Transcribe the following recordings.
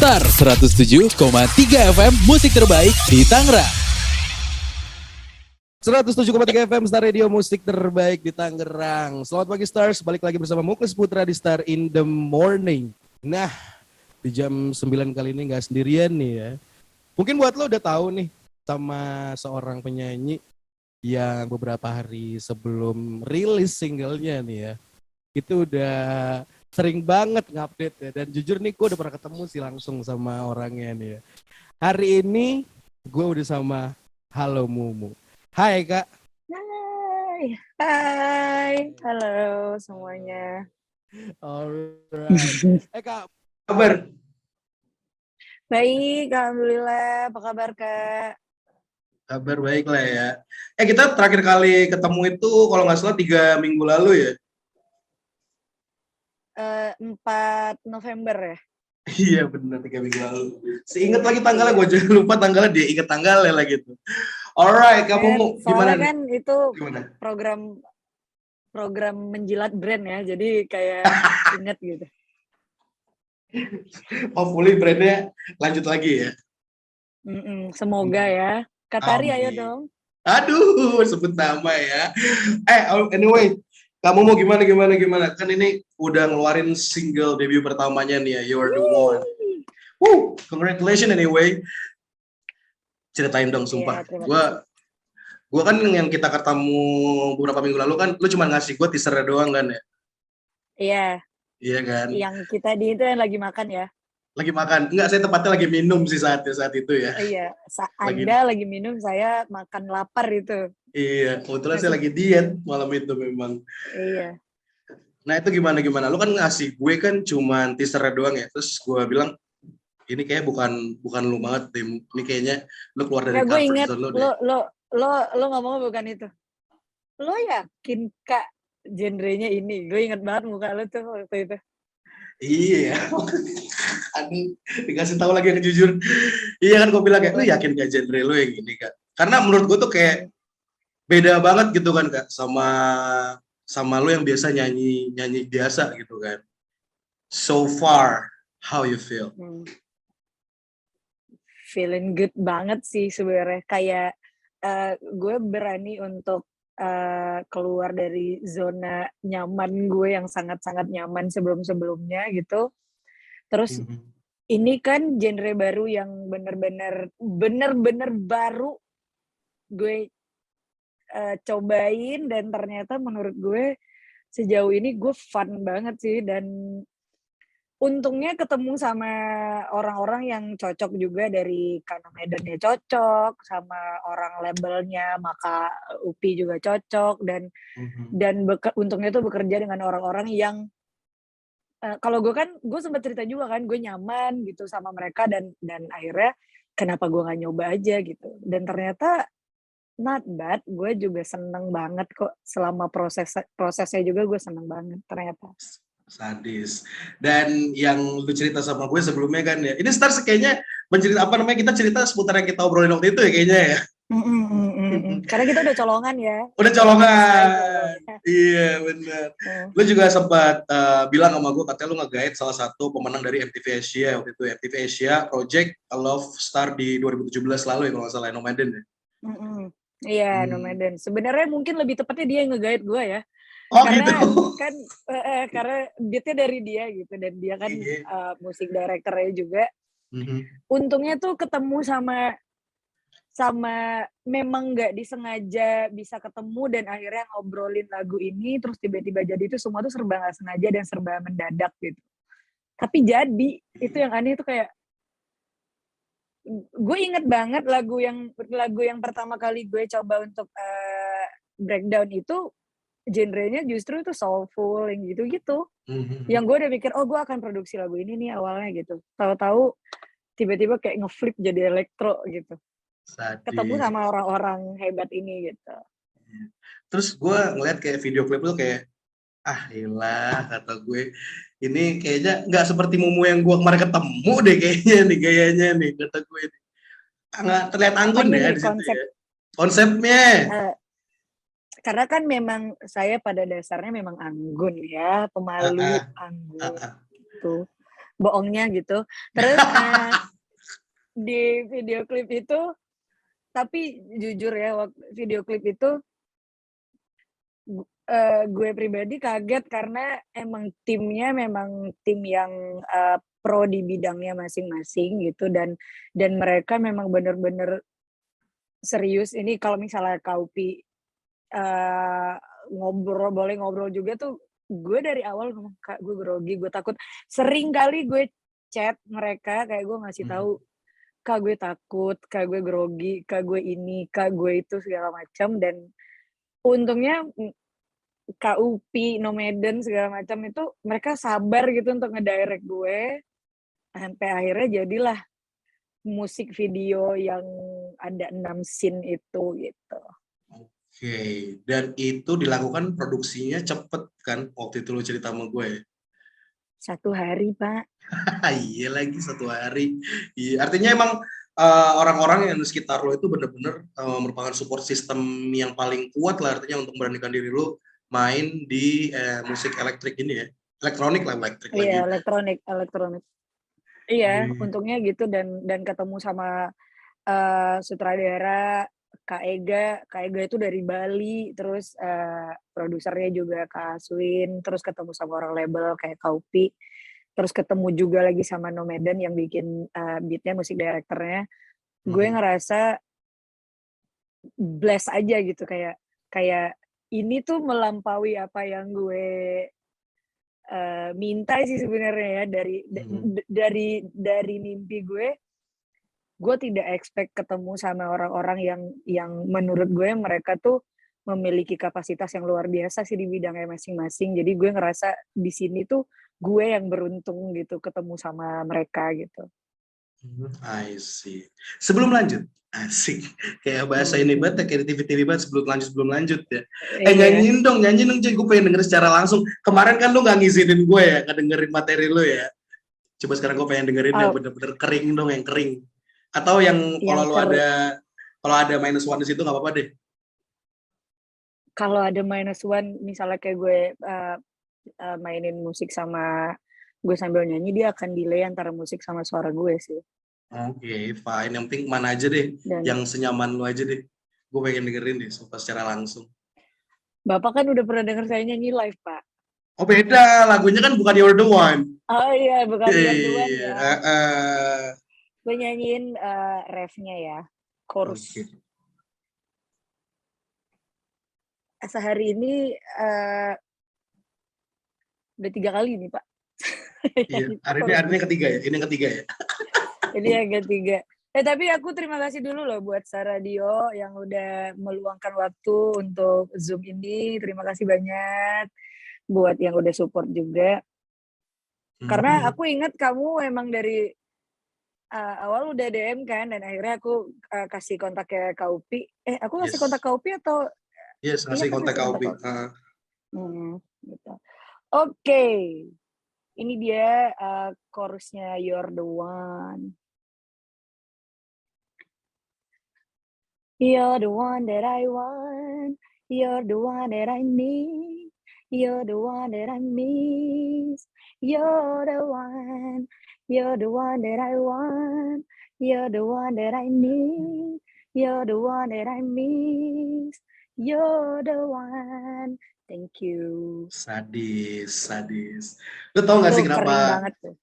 Star 107,3 FM musik terbaik di Tangerang. 107,3 FM Star Radio musik terbaik di Tangerang. Selamat pagi Stars, balik lagi bersama Muklis Putra di Star in the Morning. Nah, di jam 9 kali ini gak sendirian nih ya. Mungkin buat lo udah tahu nih sama seorang penyanyi yang beberapa hari sebelum rilis singlenya nih ya. Itu udah sering banget ngupdate ya. Dan jujur nih gue udah pernah ketemu sih langsung sama orangnya nih ya. Hari ini gue udah sama Halo Mumu. Hai Kak. Hai, halo semuanya. Alright. Kak, Kabar? Baik, alhamdulillah. Apa kabar Kak? Kabar baik lah ya. Kita terakhir kali ketemu itu kalau nggak salah 3 minggu lalu ya? 4 November ya? Iya benar 3 minggu lalu. Seingat lagi tanggalnya, gue juga lupa tanggalnya, dia inget tanggalnya lah gitu. Alright, kamu mau gimana? Soalnya kan itu Gimana? program menjilat brand ya, jadi kayak inget gitu. Hopefully brandnya lanjut lagi ya. Semoga ya. Katari ayo Amin. dong. Aduh, sebut nama ya. Anyway, kamu mau gimana? Kan ini udah ngeluarin single debut pertamanya nih ya, You're the One. Woo, congratulations anyway. Ceritain dong, sumpah. Iya, terima kasih. Gue kan yang kita ketemu beberapa minggu lalu kan, lu cuma ngasih gue teaser doang kan ya? Iya, Iya kan? yang kita di itu yang lagi makan ya. Lagi makan. Enggak, saya tepatnya lagi minum sih saat itu ya. Iya, Lagi- Anda lagi minum, saya makan lapar itu. Iya, kebetulan saya lagi diet malam itu memang. Iya. Nah itu gimana? Lu kan ngasih gue kan cuma teaser doang ya. Terus gue bilang, ini kayak bukan lu banget deh. Ini kayaknya lu keluar dari Nggak, gue comfort inget zone lu deh. lo ngomong bukan itu. Lo yakin Kak genrenya ini? Gue inget banget muka lo tuh waktu itu. Iya. Aduh, dikasih tahu lagi yang jujur. Iya kan gue bilang kayak, lu yakin gak genre lu yang gini Kak? Karena menurut gue tuh kayak beda banget gitu kan Kak sama lu yang biasa nyanyi biasa gitu kan. So far, how you feel? Feeling good banget sih sebenarnya. Kayak gue berani untuk keluar dari zona nyaman gue yang sangat-sangat nyaman sebelum-sebelumnya gitu. Terus ini kan genre baru yang bener-bener baru gue cobain, dan ternyata menurut gue sejauh ini gue fun banget sih, dan untungnya ketemu sama orang-orang yang cocok juga. Dari Kana Medannya cocok, sama orang labelnya Maka Upi juga cocok, dan untungnya tuh bekerja dengan orang-orang yang kalau gue sempat cerita juga kan, gue nyaman gitu sama mereka, dan akhirnya kenapa gue nggak nyoba aja gitu. Dan ternyata not bad, gue juga seneng banget kok selama prosesnya juga gue seneng banget ternyata. Sadis. Dan yang lu cerita sama gue sebelumnya kan ya, ini Stars kayaknya kita cerita seputar yang kita obrolin waktu itu ya kayaknya ya. Karena kita udah colongan ya. Udah colongan. Iya benar. Lu juga sempat bilang sama gue, katanya lu nge-guide salah satu pemenang dari MTV Asia waktu itu, MTV Asia Project A Love Star di 2017 lalu ya kalau nggak salah, Nomaden ya. Iya, Nomaden. Sebenarnya mungkin lebih tepatnya dia yang nge-guide gue ya. Oh Karena gitu. kan karena beatnya dari dia gitu, dan dia kan musik directornya juga. Untungnya tuh ketemu sama memang nggak disengaja bisa ketemu, dan akhirnya ngobrolin lagu ini, terus tiba-tiba jadi. Itu semua tuh serba nggak sengaja dan serba mendadak gitu. Tapi jadi itu yang aneh tuh, kayak gue inget banget lagu yang pertama kali gue coba untuk breakdown itu genrenya justru itu soulful yang gitu-gitu. Yang gue udah mikir, gue akan produksi lagu ini nih awalnya gitu. Tahu-tahu tiba-tiba kayak ngeflip jadi elektro gitu. Sadis. Ketemu sama orang-orang hebat ini gitu. Terus gue ngeliat kayak video klip lu kayak, ilah kata gue, ini kayaknya nggak seperti Mumu yang gue kemarin ketemu deh kayaknya nih, gayanya nih kata gue ini. Nggak terlihat anggun ya di situ ya. Konsepnya. Karena kan memang saya pada dasarnya memang anggun ya, pemalu, anggun gitu. bohongnya gitu. Terus di video klip itu, tapi jujur ya, video klip itu gue pribadi kaget karena emang timnya memang tim yang pro di bidangnya masing-masing gitu, dan mereka memang bener-bener serius. Ini kalau misalnya Kaupi boleh ngobrol juga tuh, gue dari awal ngomong, "Kak, gue grogi, gue takut." Sering kali gue chat mereka kayak gue ngasih tahu, "Kak, gue takut, Kak, gue grogi, Kak, gue ini, Kak, gue itu," segala macam. Dan untungnya Kak Upi, Nomaden segala macam itu mereka sabar gitu untuk ngedirect gue, sampai akhirnya jadilah musik video yang ada 6 scene itu gitu. Oke, dan itu dilakukan produksinya cepet kan waktu itu lu cerita sama gue. 1 hari, Pak. Iya lagi 1 hari. Iya, artinya emang orang-orang yang di sekitar lo itu bener-bener merupakan support system yang paling kuat lah artinya untuk memberanikan diri lo main di musik elektrik ini ya. Elektronik lagi. Iya, elektronik. Iya, Hmm. untungnya gitu, dan ketemu sama sutradara Kak Ega itu dari Bali, terus produsernya juga Kak Aswin, terus ketemu sama orang label kayak Kaupi, terus ketemu juga lagi sama Nomaden yang bikin beat-nya, musik director-nya. Gue ngerasa bless aja gitu, kayak ini tuh melampaui apa yang gue minta sih sebenarnya ya, dari mimpi gue tidak expect ketemu sama orang-orang yang menurut gue mereka tuh memiliki kapasitas yang luar biasa sih di bidangnya masing-masing. Jadi gue ngerasa di sini tuh gue yang beruntung gitu ketemu sama mereka gitu. I see. Sebelum lanjut, asik. Kayak bahasa ini banget, kayak di TV-TV banget sebelum lanjut ya. Iya. Nyanyiin dong cuy. Gue pengen denger secara langsung. Kemarin kan lu gak ngizinin gue ya, ngedengerin materi lu ya. Coba sekarang gue pengen dengerin yang Oh, bener-bener kering dong, yang kering. Atau yang yang kalau ada minus one di situ nggak apa-apa deh. kalau ada minus one, misalnya kayak gue mainin musik sama gue sambil nyanyi, dia akan delay antara musik sama suara gue sih. Oke, fine. Yang penting mana aja deh, Dan yang senyaman lu aja deh. Gue pengen dengerin deh, secara langsung. Bapak kan udah pernah denger saya nyanyi live, Pak. Oh beda, lagunya kan bukan You're the One. Oh iya, bukan You're the One Iya, ya. Gue nyanyiin refnya ya, chorus. Oke. Sehari ini udah 3 kali nih, Pak. Iya, hari ini yang ketiga ya. Ini yang ketiga ya. Ini yang ketiga. Tapi aku terima kasih dulu loh buat Star Radio yang udah meluangkan waktu untuk Zoom ini. Terima kasih banyak buat yang udah support juga. Karena aku ingat kamu emang dari awal udah DM kan, dan akhirnya aku kasih kontaknya Kak Upi. Aku kasih kontak Kak Upi atau? Yes, Iya ngasih kan, kontak kasih kontak Kaupi. Kak Upi. Gitu. Oke. Ini dia chorusnya You're the One. You're the one that I want. You're the one that I need. You're the one that I miss. You're the one. You're the one that I want. You're the one that I need. You're the one that I miss. You're the one. Thank you. Sadis. Lu tau gak sih Itu kering kenapa? banget tuh.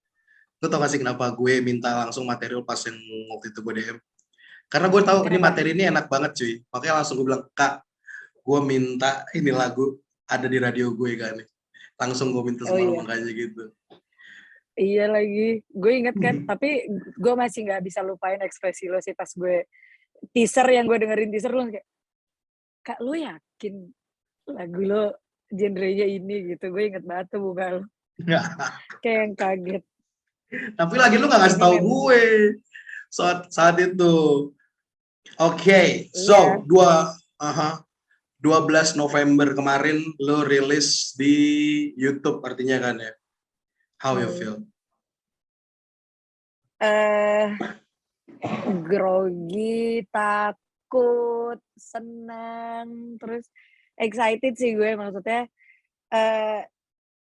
Lu tau gak sih kenapa gue minta langsung material pas yang waktu itu gue DM? Karena gue tahu ini Kenapa? materi ini enak banget cuy. Makanya langsung gue bilang, Kak, gue minta ini lagu ada di radio gue kan. Langsung gue minta semalam makanya gitu. Iya lagi, gue inget kan, tapi gue masih nggak bisa lupain ekspresi lo sih pas gue yang gue dengerin teaser lo kayak, Kak, lo yakin lagu lo genrenya ini gitu? Gue inget banget tuh muka lo, kayak yang kaget. Tapi lagi lu nggak ngasih tahu gue saat itu. Oke, so 12 November kemarin lo rilis di YouTube artinya kan ya? How you feel? Grogi, takut, senang, terus excited sih gue, maksudnya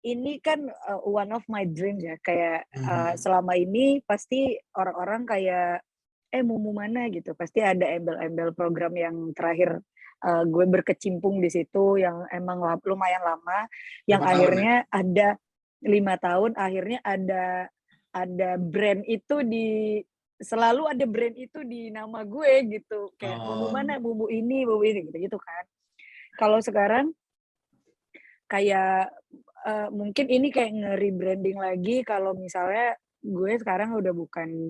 ini kan one of my dreams ya, kayak selama ini pasti orang-orang kayak Mumu mana gitu, pasti ada embel-embel program yang terakhir gue berkecimpung di situ yang emang lumayan lama, yang 5 tahun ya? akhirnya ada 5 tahun, akhirnya ada brand itu selalu ada brand itu di nama gue gitu, kayak Mumu mana, Mumu ini gitu-gitu kan. Kalau sekarang kayak mungkin ini kayak nge-rebranding lagi kalau misalnya gue sekarang udah bukan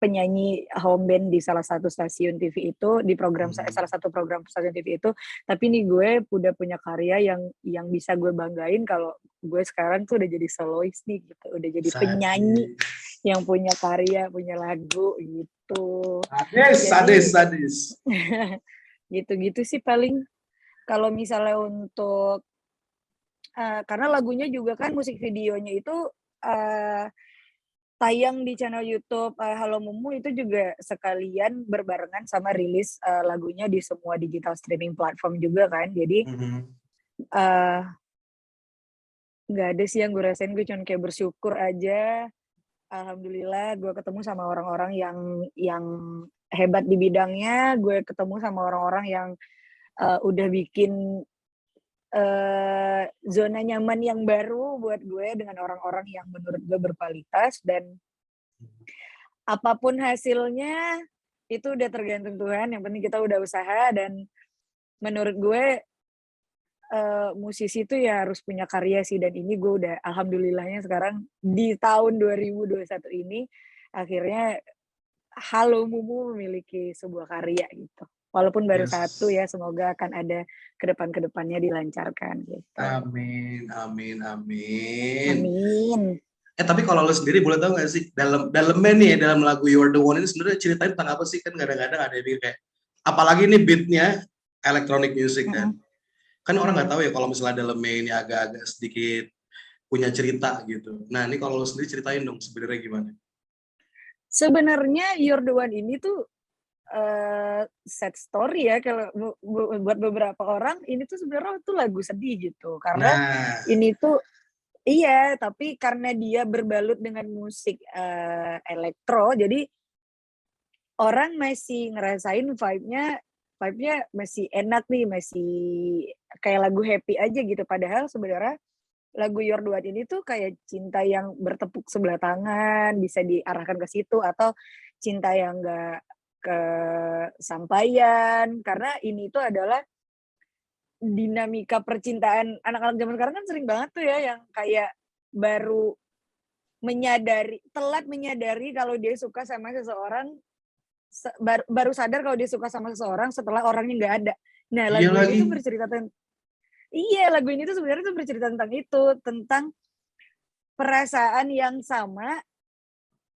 penyanyi home band di salah satu stasiun TV itu, di program salah satu program stasiun TV itu, tapi nih gue udah punya karya yang bisa gue banggain kalau gue sekarang tuh udah jadi solois nih gitu, udah jadi penyanyi yang punya karya, punya lagu gitu. Sadis. Gitu-gitu sih paling. Kalau misalnya untuk karena lagunya juga kan musik videonya itu tayang di channel YouTube Halo Mumu itu juga sekalian berbarengan sama rilis lagunya di semua digital streaming platform juga kan. Jadi nggak ada sih yang gue rasain, gue cuma kayak bersyukur aja. Alhamdulillah gue ketemu sama orang-orang yang hebat di bidangnya, gue ketemu sama orang-orang yang udah bikin zona nyaman yang baru buat gue dengan orang-orang yang menurut gue berkualitas, dan apapun hasilnya itu udah tergantung Tuhan, yang penting kita udah usaha. Dan menurut gue musisi itu ya harus punya karya sih, dan ini gue udah alhamdulillahnya sekarang di tahun 2021 ini akhirnya Halo Mumu memiliki sebuah karya gitu. Walaupun baru satu ya, semoga akan ada kedepannya dilancarkan gitu. Amin. Amin. Tapi kalau lo sendiri boleh tahu nggak sih dalamnya nih ya, dalam lagu You're the One ini sebenarnya ceritain tentang apa sih? Kan kadang-kadang ada yang kayak, apalagi nih beatnya electronic music kan. Kan orang nggak tahu ya kalau misalnya dalamnya ini agak-agak sedikit punya cerita gitu. Nah ini kalau lo sendiri ceritain dong sebenarnya gimana? Sebenarnya You're the One ini tuh sad story ya, kalau buat beberapa orang ini tuh sebenarnya tuh lagu sedih gitu, karena ini tuh iya, tapi karena dia berbalut dengan musik elektro, jadi orang masih ngerasain vibe-nya masih enak nih, masih kayak lagu happy aja gitu. Padahal sebenarnya lagu You're the One ini tuh kayak cinta yang bertepuk sebelah tangan, bisa diarahkan ke situ, atau cinta yang enggak kesampaian, karena ini tuh adalah dinamika percintaan anak-anak zaman sekarang kan sering banget tuh ya yang kayak telat menyadari kalau dia suka sama seseorang, baru sadar kalau dia suka sama seseorang setelah orangnya nggak ada. Nah lagu ini tuh bercerita tentang lagu ini tuh sebenarnya tuh bercerita tentang itu, tentang perasaan yang sama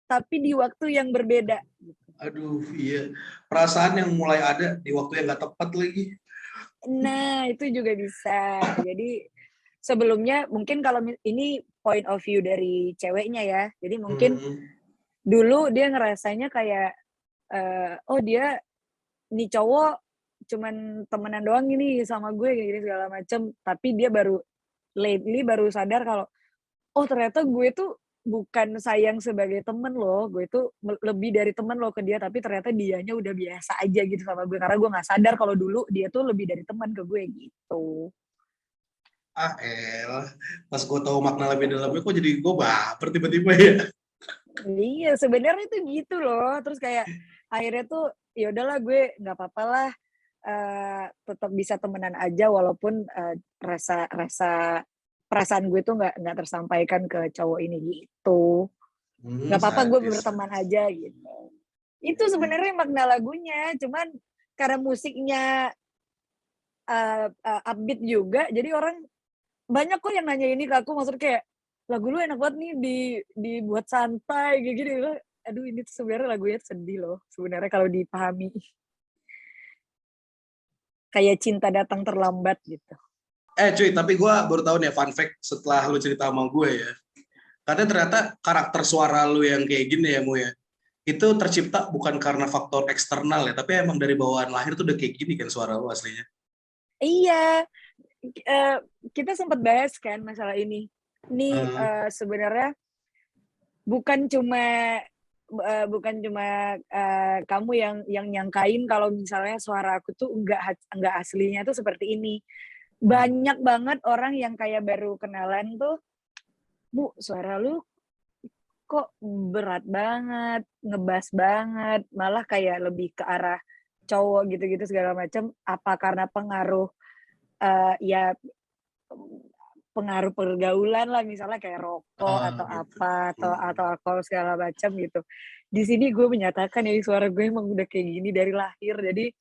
tapi di waktu yang berbeda. Aduh, iya. Perasaan yang mulai ada di waktu yang nggak tepat lagi. Nah, itu juga bisa. Jadi sebelumnya mungkin kalau ini point of view dari ceweknya ya. Jadi mungkin dulu dia ngerasanya kayak, oh dia nih cowok cuman temenan doang ini sama gue gini segala macem. Tapi dia lately baru sadar kalau, oh ternyata gue tuh bukan sayang sebagai temen loh, gue tuh lebih dari temen loh ke dia, tapi ternyata dianya udah biasa aja gitu sama gue, karena gue nggak sadar kalau dulu dia tuh lebih dari teman ke gue gitu. Pas gue tahu makna lebih dalamnya kok jadi gue baper tiba-tiba ya. Iya, sebenarnya itu gitu loh. Terus kayak akhirnya tuh ya udahlah, gue nggak apa-apa lah, tetap bisa temenan aja walaupun perasaan gue tuh nggak tersampaikan ke cowok ini gitu. Nggak apa-apa, gue berteman aja gitu. Itu sebenarnya makna lagunya, cuman karena musiknya upbeat juga, jadi orang banyak kok yang nanya ini ke aku, maksudnya kayak lagu lu enak banget nih dibuat santai kayak gini. Aduh, ini tuh sebenarnya lagunya sedih loh sebenarnya kalau dipahami. Kayak cinta datang terlambat gitu. Cuy, tapi gue baru tahu nih fun fact setelah lu cerita sama gue ya. Katanya ternyata karakter suara lu yang kayak gini ya, Mu ya. Itu tercipta bukan karena faktor eksternal ya, tapi emang dari bawaan lahir tuh udah kayak gini kan suara lu aslinya. Iya. kita sempat bahas kan masalah ini. Ini sebenarnya bukan cuma kamu yang nyangkain kalau misalnya suara aku tuh enggak aslinya tuh seperti ini. Banyak banget orang yang kayak baru kenalan tuh, Bu, suara lu kok berat banget, ngebas banget, malah kayak lebih ke arah cowok gitu-gitu segala macam. Apa karena pengaruh ya pengaruh pergaulan lah, misalnya kayak rokok atau gitu. apa atau alkohol segala macam gitu. Di sini gue menyatakan ya suara gue emang udah kayak gini dari lahir. Jadi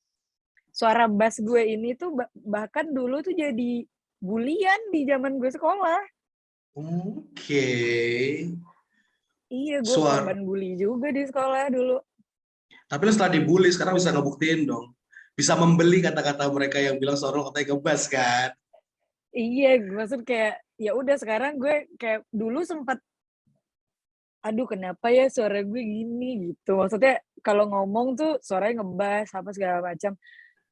suara bass gue ini tuh bahkan dulu tuh jadi bulian di zaman gue sekolah. Oke. Iya, gue Suara. korban bully juga di sekolah dulu. Tapi lu setelah dibully sekarang bisa ngebuktiin dong. Bisa membeli kata-kata mereka yang bilang suara lo katanya ngebas kan. Iya, maksud kayak ya udah sekarang gue kayak dulu sempat aduh kenapa ya suara gue gini gitu. Maksudnya kalau ngomong tuh suaranya ngebas apa segala macam.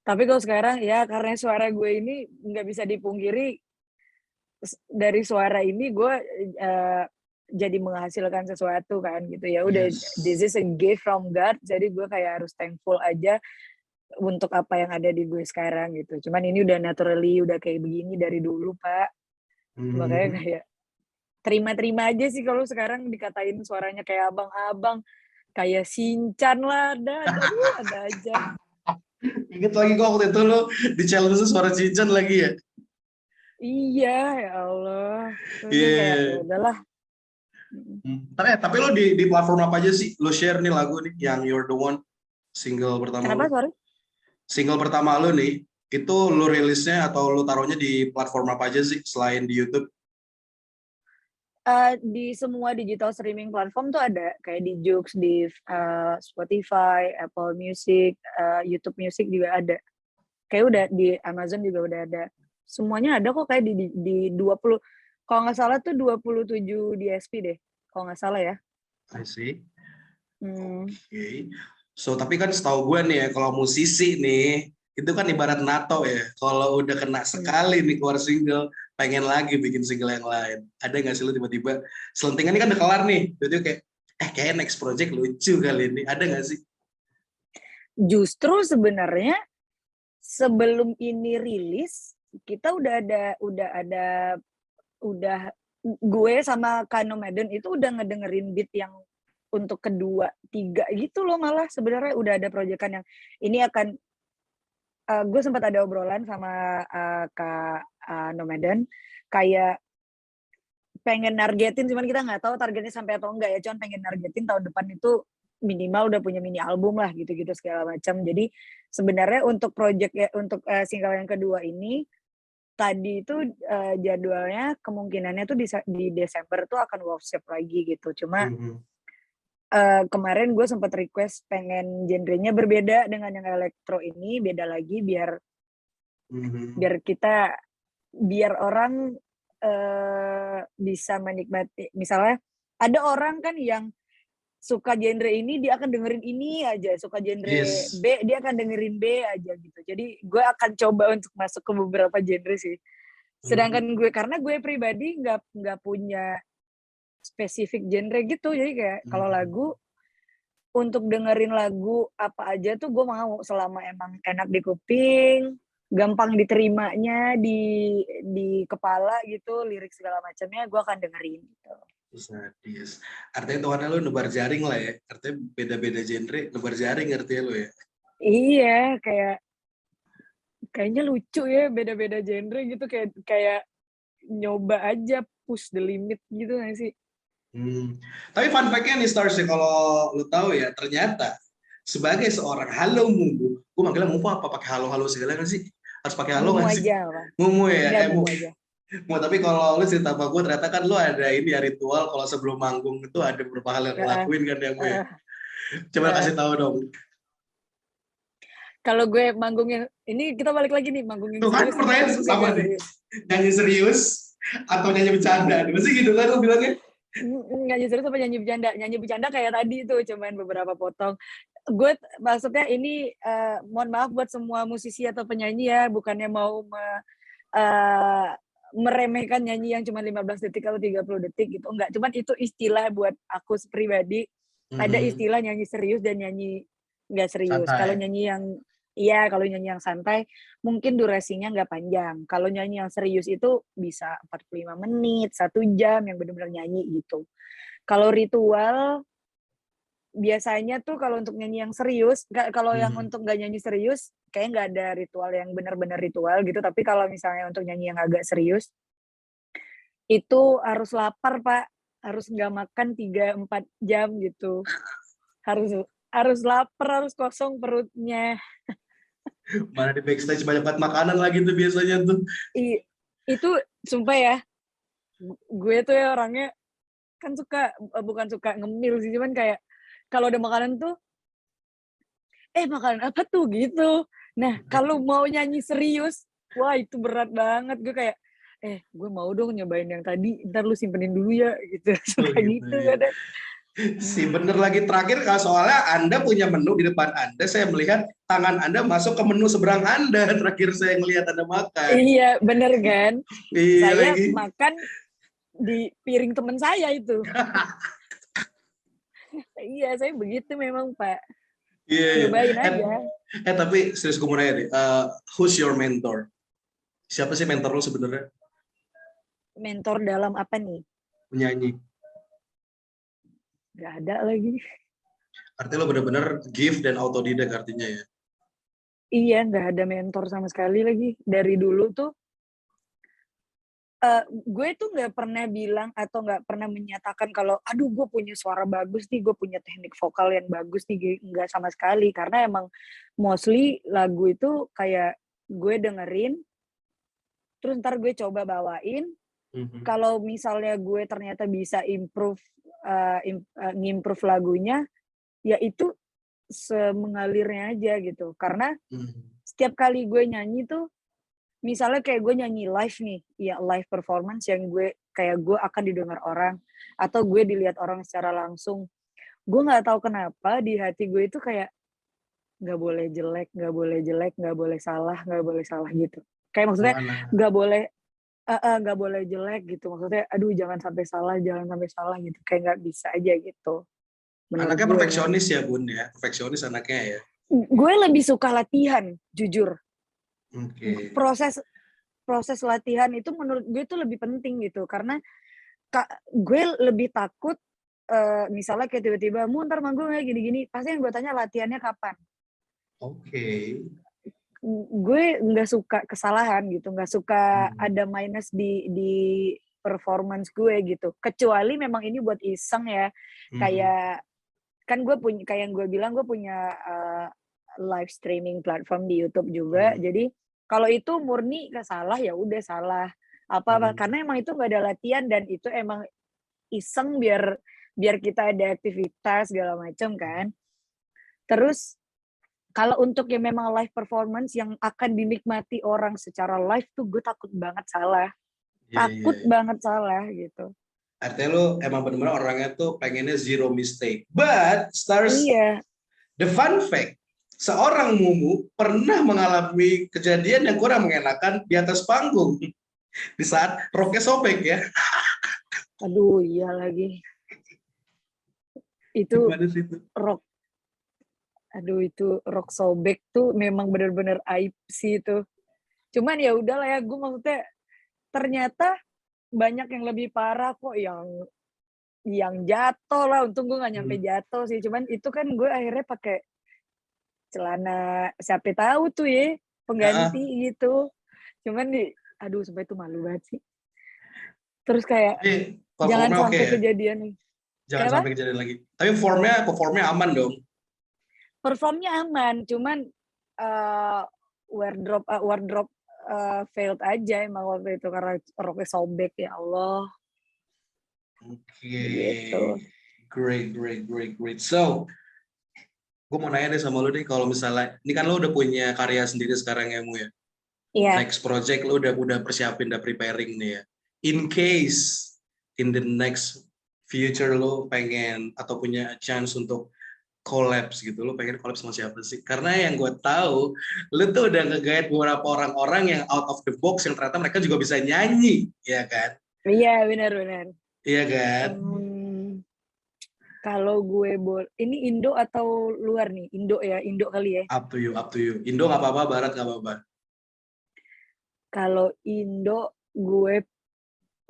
Tapi kalau sekarang ya karena suara gue ini nggak bisa dipungkiri dari suara ini gue jadi menghasilkan sesuatu kan gitu ya udah this is a gift from God, jadi gue kayak harus thankful aja untuk apa yang ada di gue sekarang gitu. Cuman ini udah naturally udah kayak begini dari dulu Pak. Makanya kayak terima-terima aja sih kalau sekarang dikatain suaranya kayak abang-abang, kayak Shinchan lah, ada aja. Ingat lagi kok waktu itu lo di challenge suara Shinchan lagi ya. Iya ya Allah. Iya. Kayak ya udahlah. Tapi lo di platform apa aja sih? Lo share nih lagu nih yang You're the One, single pertama Kenapa lo. sorry? Single pertama lo nih, itu lo rilisnya atau lo taruhnya di platform apa aja sih selain di YouTube? Di semua digital streaming platform tuh ada kayak di Joox, di Spotify, Apple Music, YouTube Music juga ada. Kayak udah di Amazon juga udah ada. Semuanya ada kok kayak di 20, kalau nggak salah tuh 27 DSP deh, kalau nggak salah ya. I see. Oke. So tapi kan setahu gue nih ya, kalau musisi nih itu kan ibarat NATO ya. Kalau udah kena sekali nih keluar single, pengen lagi bikin single yang lain. Ada nggak sih lu tiba-tiba selentingan ini kan udah kelar nih, jadi kayak kayak next project lucu kali ini. Ada nggak sih? Justru sebenarnya sebelum ini rilis kita udah gue sama Kano Medan itu udah ngedengerin beat yang untuk kedua, tiga gitu loh, malah sebenarnya udah ada proyekan yang ini akan gue sempat ada obrolan sama Kak Nomaden kayak pengen nargetin, cuman kita nggak tahu targetnya sampai atau enggak ya, cuman pengen nargetin tahun depan itu minimal udah punya mini album lah gitu-gitu segala macam. Jadi sebenarnya untuk project ya, untuk single yang kedua ini tadi itu jadwalnya kemungkinannya tuh di Desember tuh akan workshop lagi gitu. Cuma kemarin gue sempat request pengen genrenya berbeda dengan yang elektro ini, beda lagi biar kita biar orang bisa menikmati. Misalnya ada orang kan yang suka genre ini dia akan dengerin ini aja, suka genre B dia akan dengerin B aja gitu. Jadi gue akan coba untuk masuk ke beberapa genre sih. Sedangkan gue karena gue pribadi nggak punya spesifik genre gitu, jadi kayak kalau lagu untuk dengerin lagu apa aja tuh gue mau selama emang enak di kuping, gampang diterimanya di kepala gitu, lirik segala macamnya gue akan dengerin gitu. Sadis. Artinya tuhannya lu nebar jaring lah ya. Artinya beda-beda genre, nebar jaring artinya lu ya. Iya, kayaknya lucu ya beda-beda genre gitu, kayak nyoba aja push the limit gitu gak sih? Tapi fun fact-nya nih Stars ya, kalau lu tahu ya, ternyata sebagai seorang halo Mumu, gue manggilnya Mumu apa pakai halo-halo segala kan sih? Harus pakai halo nggak sih? Aja, apa? Mumu ya, Mumu aja. Mau tapi kalau lu cerita sama gue ternyata kan lu ada ini ya ritual kalau sebelum manggung itu ada beberapa hal yang ngelakuin kan ya Mu ya. Coba kasih tahu dong. Kalau gue manggungnya ini kita balik lagi nih manggungnya. Tuh kan pertanyaan sama nih. Nyanyi serius atau nyanyi bercanda? Masih gitu kan lu bilangnya? Nyanyi serius apa nyanyi bercanda? Nyanyi bercanda kayak tadi tuh cuman beberapa potong. Gue maksudnya ini mohon maaf buat semua musisi atau penyanyi ya, bukannya mau eh, meremehkan nyanyi yang cuma 15 detik atau 30 detik gitu. Enggak, cuman itu istilah buat aku pribadi. Ada istilah nyanyi serius dan nyanyi nggak serius. Kalau Santai. nyanyi yang kalau nyanyi yang santai mungkin durasinya nggak panjang. Kalau nyanyi yang serius itu bisa 45 menit, 1 jam yang benar-benar nyanyi gitu. Kalau ritual biasanya tuh kalau untuk nyanyi yang serius, kalau yang untuk nggak nyanyi serius, kayaknya nggak ada ritual yang benar-benar ritual gitu. Tapi kalau misalnya untuk nyanyi yang agak serius, itu harus lapar Pak, harus nggak makan 3-4 jam gitu. Harus harus lapar, harus kosong perutnya. Mana di backstage banyak banget makanan lagi tuh biasanya tuh. Itu sumpah ya, gue tuh ya orangnya kan bukan suka ngemil sih, cuman kayak kalau ada makanan tuh, makanan apa tuh gitu. Nah, kalau mau nyanyi serius, wah itu berat banget. Gue kayak, gue mau dong nyobain yang tadi, ntar lu simpenin dulu ya gitu. Suka Gitu gitu ya. kadang. Si bener lagi terakhir kalau soalnya Anda punya menu di depan Anda, saya melihat tangan Anda masuk ke menu seberang Anda. Terakhir saya ngelihat Anda makan. Iya, bener kan? Iya Saya lagi. makan di piring teman saya itu. Iya, saya begitu memang Pak. Iya. Nyobain aja. Tapi serius gue mau nanya deh, who's your mentor? Siapa sih mentor lo sebenarnya? Mentor dalam apa nih? Penyanyi. Gak ada lagi. Artinya lo bener-bener give dan autodidak artinya ya? Iya, gak ada mentor sama sekali lagi. Dari dulu tuh, gue tuh gak pernah bilang atau gak pernah menyatakan kalau, aduh gue punya suara bagus nih, gue punya teknik vokal yang bagus nih, nggak sama sekali. Karena emang mostly lagu itu kayak gue dengerin, terus ntar gue coba bawain. Kalau misalnya gue ternyata bisa ngimprove lagunya, ya itu semengalirnya aja gitu. Karena setiap kali gue nyanyi tuh, misalnya kayak gue nyanyi live nih, ya live performance yang gue akan didengar orang atau gue dilihat orang secara langsung. Gue nggak tahu kenapa di hati gue itu kayak nggak boleh jelek, nggak boleh jelek, nggak boleh salah gitu. Kayak maksudnya nggak boleh jelek gitu. Maksudnya, aduh jangan sampai salah gitu. Kayak nggak bisa aja gitu. Menurut Anaknya gue ya. perfeksionis ya Bun ya, perfeksionis anaknya ya. Gue lebih suka latihan, jujur. Oke. Proses latihan itu menurut gue itu lebih penting gitu karena gue lebih takut misalnya kayak tiba-tiba mu ntar manggung ya gini-gini pasti yang gue tanya latihannya kapan. Oke. Gue nggak suka kesalahan gitu, nggak suka ada minus di performance gue gitu, kecuali memang ini buat iseng ya. Kayak kan gue punya, kayak yang gue bilang gue punya live streaming platform di YouTube juga. Jadi kalau itu murni salah ya udah salah. Karena emang itu nggak ada latihan dan itu emang iseng biar kita ada aktivitas segala macam kan. Terus kalau untuk yang memang live performance yang akan dinikmati orang secara live tuh gue takut banget salah. Takut banget salah gitu. Artinya lo emang benar-benar orangnya tuh pengennya zero mistake. But Stars, the fun fact, seorang Mumu pernah mengalami kejadian yang kurang mengenakan di atas panggung di saat roknya sobek ya. Aduh iya lagi. Itu rok. Aduh itu rok sobek tuh memang benar-benar aib sih itu. Cuman ya udahlah ya, gue maksudnya ternyata banyak yang lebih parah kok yang jatuh lah. Untung gue nggak nyampe jatuh sih. Cuman itu kan gue akhirnya pakai celana siapa tahu tuh ya pengganti gitu. Cuman aduh sampai itu malu banget sih. Terus kayak jangan sampai kejadian nih. Jangan sampai kejadian lagi. Tapi performnya aman dong. Performnya aman, cuman wardrobe failed aja emang waktu itu karena roknya sobek ya Allah. Oke. Gitu. Great. So, gue mau nanya deh sama lu nih, kalau misalnya ini kan lu udah punya karya sendiri sekarang ya Mu ya. Iya. Next project lu udah persiapin, udah preparing nih ya. In case in the next future lu pengen atau punya chance untuk collabs gitu, lu pengen collab sama siapa sih? Karena yang gue tahu, lu tuh udah nge-guide beberapa orang-orang yang out of the box yang ternyata mereka juga bisa nyanyi, ya kan? Iya, benar-benar. Iya kan? Kalau gue ini Indo atau luar nih? Indo ya, Indo kali ya. Up to you, up to you. Indo nggak apa-apa, Barat nggak apa-apa. Kalau Indo, gue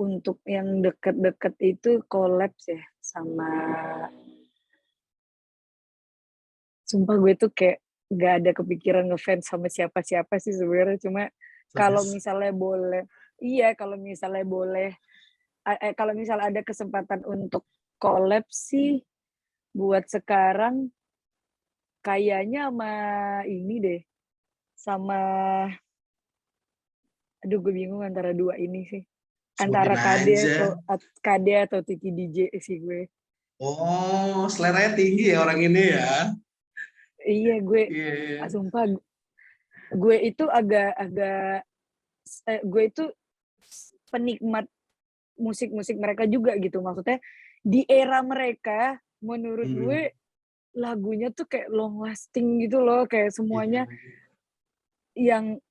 untuk yang deket-deket itu collabs ya sama. Sumpah gue tuh kayak gak ada kepikiran ngefans sama siapa-siapa sih sebenarnya. Cuma kalau misalnya boleh, kalau misalnya boleh, kalau misalnya ada kesempatan untuk collab sih, buat sekarang kayaknya sama ini deh, sama, aduh gue bingung antara dua ini sih. Antara KD atau Titi DJ sih gue. Oh, seleranya tinggi ya orang ini ya. Iya, gue Iya. sumpah gue itu gue itu penikmat musik-musik mereka juga gitu. Maksudnya di era mereka menurut gue lagunya tuh kayak long lasting gitu loh, kayak semuanya yang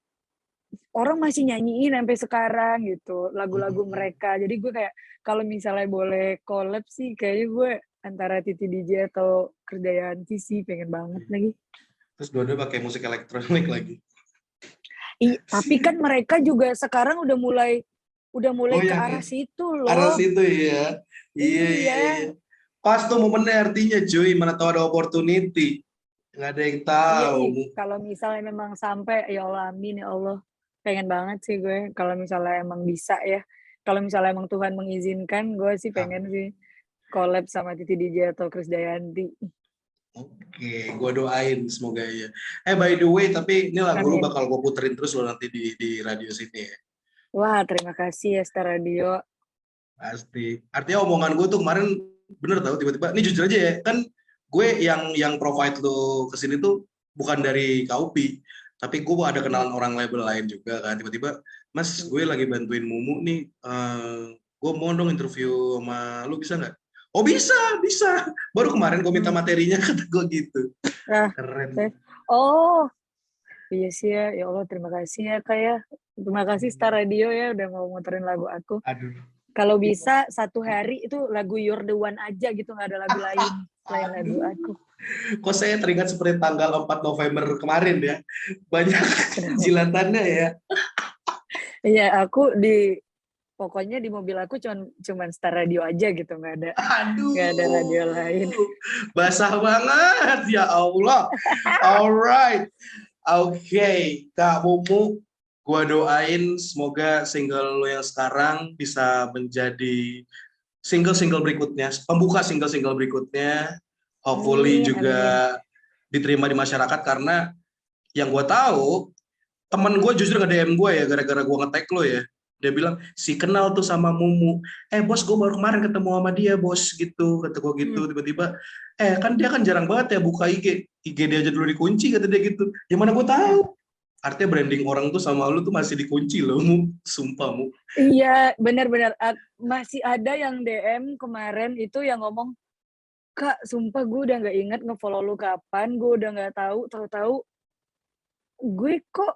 orang masih nyanyiin sampai sekarang gitu, lagu-lagu mereka. Jadi gue kayak kalau misalnya boleh collab sih kayaknya gue antara Titi DJ atau Krisdayanti sih, pengen banget lagi. Terus dua-dua pakai musik elektronik lagi. Tapi kan mereka juga sekarang udah mulai ke arah situ loh. Arah situ ya. Iya. Pas tuh momennya artinya cuy, mana tahu ada opportunity. Nggak ada yang tahu. Iya, kalau misalnya memang sampai, ya Allah amin ya Allah. Pengen banget sih gue kalau misalnya emang bisa ya. Kalau misalnya emang Tuhan mengizinkan, gue sih pengen sih collab sama Titi DJ atau Krisdayanti. Oke, gue doain semoga ya. By the way, tapi ini lagu lu bakal gue puterin terus lo nanti di radio sini ya. Wah, terima kasih ya Star Radio. Pasti. Artinya omongan gue tuh kemarin bener tau, tiba-tiba, ini jujur aja ya, kan gue yang provide lo kesini tuh bukan dari Kaupi, tapi gue ada kenalan orang label lain juga kan. Tiba-tiba, Mas, gue lagi bantuin Mumu nih, gue mau dong interview sama lu, bisa nggak? Oh bisa. Baru kemarin gue minta materinya, kata gue gitu. Keren. Oh, iya sih ya. Ya Allah, terima kasih ya Kak ya. Terima kasih Star Radio ya udah mau muterin lagu aku. Aduh. Kalau bisa satu hari itu lagu You're the One aja gitu, nggak ada lagu lain selain lagu aku. Kok saya teringat seperti tanggal 4 November kemarin ya. Banyak jilatannya ya. Iya, aku pokoknya di mobil aku cuman Star Radio aja gitu, nggak ada radio lain. Basah banget ya Allah. Alright. Oke, Kak Mumu, gua doain semoga single lo yang sekarang bisa menjadi single berikutnya, pembuka single berikutnya. Hopefully juga diterima di masyarakat, karena yang gua tahu temen gue justru nge-DM gue ya gara-gara gue nge-tag lo ya. Dia bilang, si kenal tuh sama Mumu. Bos, gue baru kemarin ketemu sama dia, bos, gitu. Kata gue gitu, tiba-tiba, kan dia kan jarang banget ya buka IG dia aja dulu dikunci, kata dia gitu. Ya mana gue tahu. Artinya branding orang tuh sama lu tuh masih dikunci loh, Mu. Sumpah, Mu. Iya, benar-benar. Masih ada yang DM kemarin itu yang ngomong, Kak, sumpah gue udah gak inget nge-follow lu kapan, gue udah gak tahu gue kok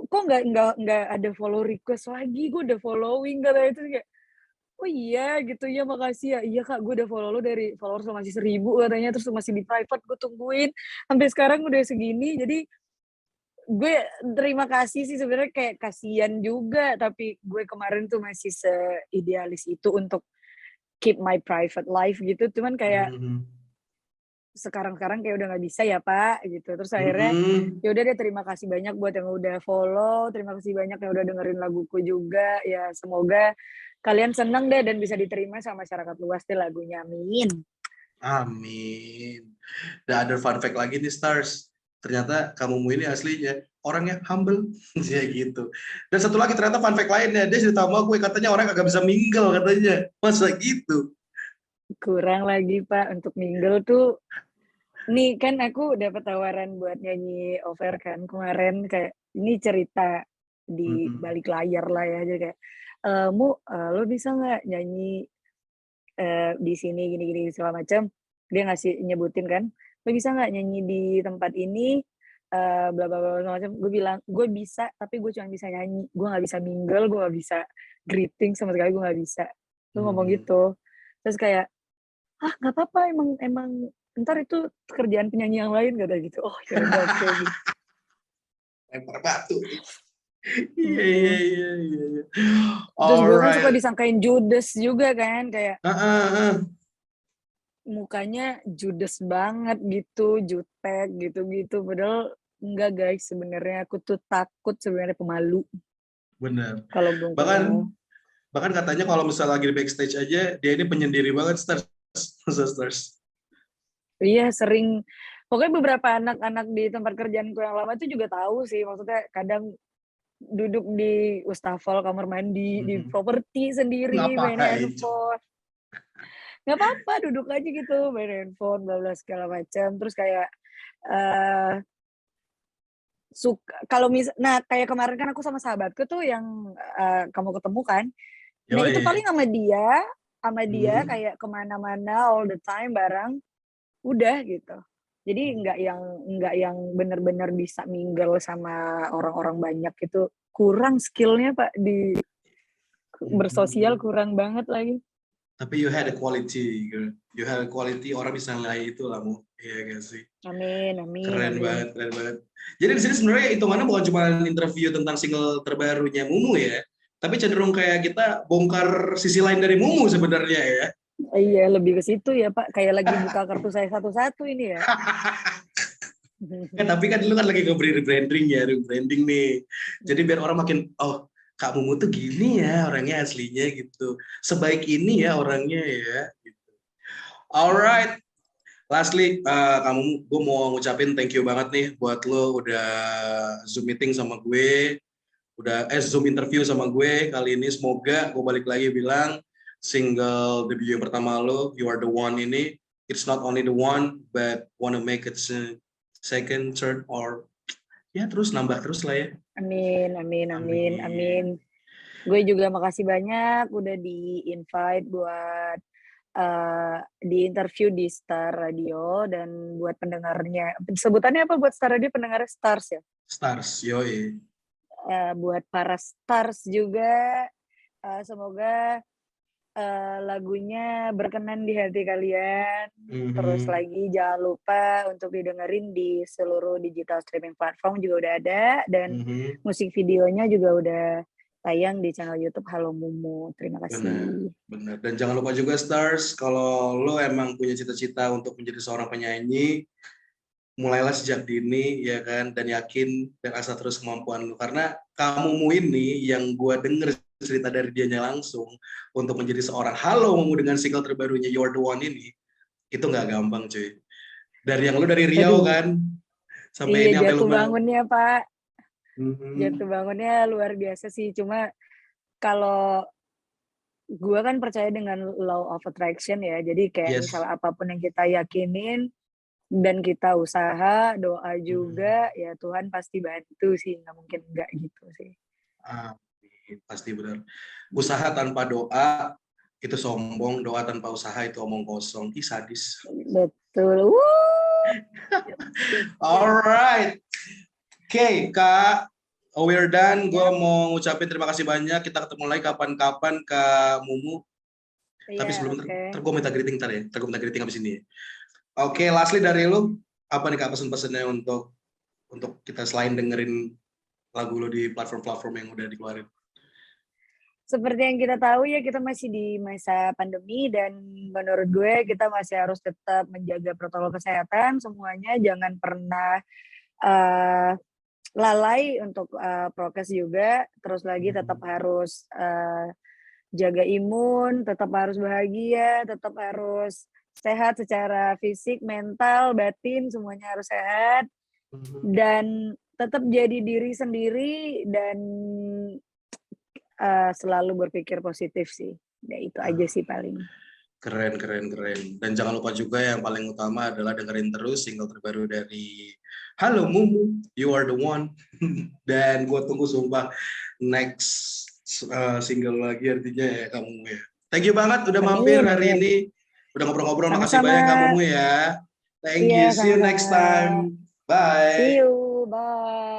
nggak ada follow request lagi, gue udah following, katanya. Itu kayak, oh iya gitu ya, makasih ya. Iya Kak, gue udah follow lo dari followers lo masih 1000 katanya, terus masih di private, gue tungguin sampai sekarang udah segini. Jadi gue terima kasih sih, sebenarnya kayak kasihan juga, tapi gue kemarin tuh masih seidealis itu untuk keep my private life gitu. Cuman kayak sekarang kayak udah nggak bisa ya Pak gitu. Terus akhirnya ya udah deh, terima kasih banyak buat yang udah follow, terima kasih banyak yang udah dengerin laguku juga ya. Semoga kalian seneng deh dan bisa diterima sama masyarakat luas deh lagunya, amin. Dan ada fun fact lagi nih Stars, ternyata kamu ini aslinya orangnya humble ya gitu. Dan satu lagi ternyata fun fact lainnya, dia cerita sama gue katanya orang kagak bisa mingle katanya. Masa gitu? Kurang lagi Pak untuk mingle tuh. Nih kan aku dapat tawaran buat nyanyi over kan kemarin, kayak ini cerita di balik layar lah ya, jadi kayak lo bisa nggak nyanyi di sini gini segala macam. Dia nyebutin kan lo bisa nggak nyanyi di tempat ini, bla bla bla segala macam. Gue bilang, gue bisa, tapi gue cuma bisa nyanyi. Gue nggak bisa mingle, gue nggak bisa greeting sama sekali, gue nggak bisa. Gue ngomong gitu. Terus kayak, ah nggak apa-apa, emang ntar itu kerjaan penyanyi yang lain kata gitu. Oh ya udah oke gitu. Lempar batu. Iya. Terus gue kan suka Alright. disangkain judes juga kan, kayak Ah. mukanya judes banget gitu, jutek gitu-gitu. Padahal enggak guys, sebenarnya aku tuh takut, sebenarnya pemalu Bener. kalau belum Bahkan ketemu. bahkan katanya kalau misalnya lagi di backstage aja dia ini penyendiri banget stars. Stars. Iya sering, pokoknya beberapa anak-anak di tempat kerjaanku yang lama itu juga tahu sih, maksudnya kadang duduk di wastafel, kamar mandi, di properti sendiri, main Ngapain? handphone. Nggak apa-apa, duduk aja gitu, main handphone, bla bla segala macam. Terus kayak kalau nah kayak kemarin kan aku sama sahabatku tuh yang kamu ketemu kan. Nah itu Yoi. paling sama dia kayak kemana-mana all the time bareng, udah gitu. Jadi nggak yang benar-benar bisa mingle sama orang-orang banyak itu, kurang skillnya Pak di bersosial, kurang banget lagi. Tapi you had a quality, girl. You had a quality, orang bisa nilai itu lah, Mu. Iya gak sih? Amin. Keren banget. Jadi di sini sebenarnya hitungannya bukan cuma interview tentang single terbarunya Mumu ya, tapi cenderung kayak kita bongkar sisi lain dari Mumu sebenarnya ya. Iya, lebih ke situ ya Pak. Kayak lagi buka kartu saya satu-satu ini ya. Tapi kan dulu kan lagi nge-branding ya, rebranding nih. Jadi biar orang makin, oh Kak Mumu tuh gini ya orangnya aslinya gitu. Sebaik ini ya orangnya ya. Gitu. Alright. Lastly, kamu, gue mau ngucapin thank you banget nih buat lo udah Zoom meeting sama gue, udah Zoom interview sama gue kali ini. Semoga gue balik lagi bilang single debut yang pertama lo, You Are The One ini, it's not only the one, but wanna make it second, third, or ya terus nambah terus lah ya. Amin. Gue juga makasih banyak udah di-invite buat di interview di Star Radio, dan buat pendengarnya, sebutannya apa buat Star Radio, pendengarnya Stars ya? Stars, yoi. Buat para Stars juga, semoga lagunya berkenan di hati kalian. Terus lagi jangan lupa untuk didengerin di seluruh digital streaming platform juga udah ada, dan musik videonya juga udah tayang di channel YouTube Halo Mumu. Terima kasih. Benar. Dan jangan lupa juga Stars, kalau lo emang punya cita-cita untuk menjadi seorang penyanyi, mulailah sejak dini ya kan, dan yakin dan asah terus kemampuan lo. Karena kamu ini yang gue denger cerita dari dianya langsung untuk menjadi seorang Halo Mumu dengan single terbarunya You Are The One ini, itu nggak gampang cuy. Dari yang lo dari Riau kan, sampai ini sampai jatuh bangunnya Pak. Mm-hmm. Jatuh bangunnya luar biasa sih. Cuma kalau gue kan percaya dengan law of attraction ya. Jadi kayak misalnya apapun yang kita yakinin dan kita usaha, doa juga, ya Tuhan pasti bantu sih. Nggak mungkin enggak gitu sih. Pasti benar. Usaha tanpa doa itu sombong, doa tanpa usaha itu omong kosong. Ih sadis. Betul. Alright. Oke, Kak, we're done. Gue mau ngucapin terima kasih banyak. Kita ketemu lagi kapan-kapan, Kak Mumu. Tapi sebelum ntar gue minta greeting ntar ya. Ntar gue minta greeting abis ini ya. Oke, lastly dari lu, apa nih Kak pesan-pesannya untuk kita selain dengerin lagu lu di platform-platform yang udah dikeluarin? Seperti yang kita tahu ya, kita masih di masa pandemi, dan menurut gue kita masih harus tetap menjaga protokol kesehatan semuanya. Jangan pernah lalai untuk prokes juga. Terus lagi tetap harus jaga imun, tetap harus bahagia, tetap harus sehat secara fisik, mental, batin, semuanya harus sehat. Dan tetap jadi diri sendiri, dan selalu berpikir positif sih. Ya itu aja sih paling. Keren. Dan jangan lupa juga yang paling utama adalah dengerin terus single terbaru dari Halo Mumu, You Are The One. Dan gue tunggu sumpah next single lagi artinya ya kamu ya. Thank you banget udah mampir hari ini. Udah ngobrol-ngobrol, makasih banyak kamu ya. Thank Iya, you. See you next sama-sama. time. Bye. See you. Bye.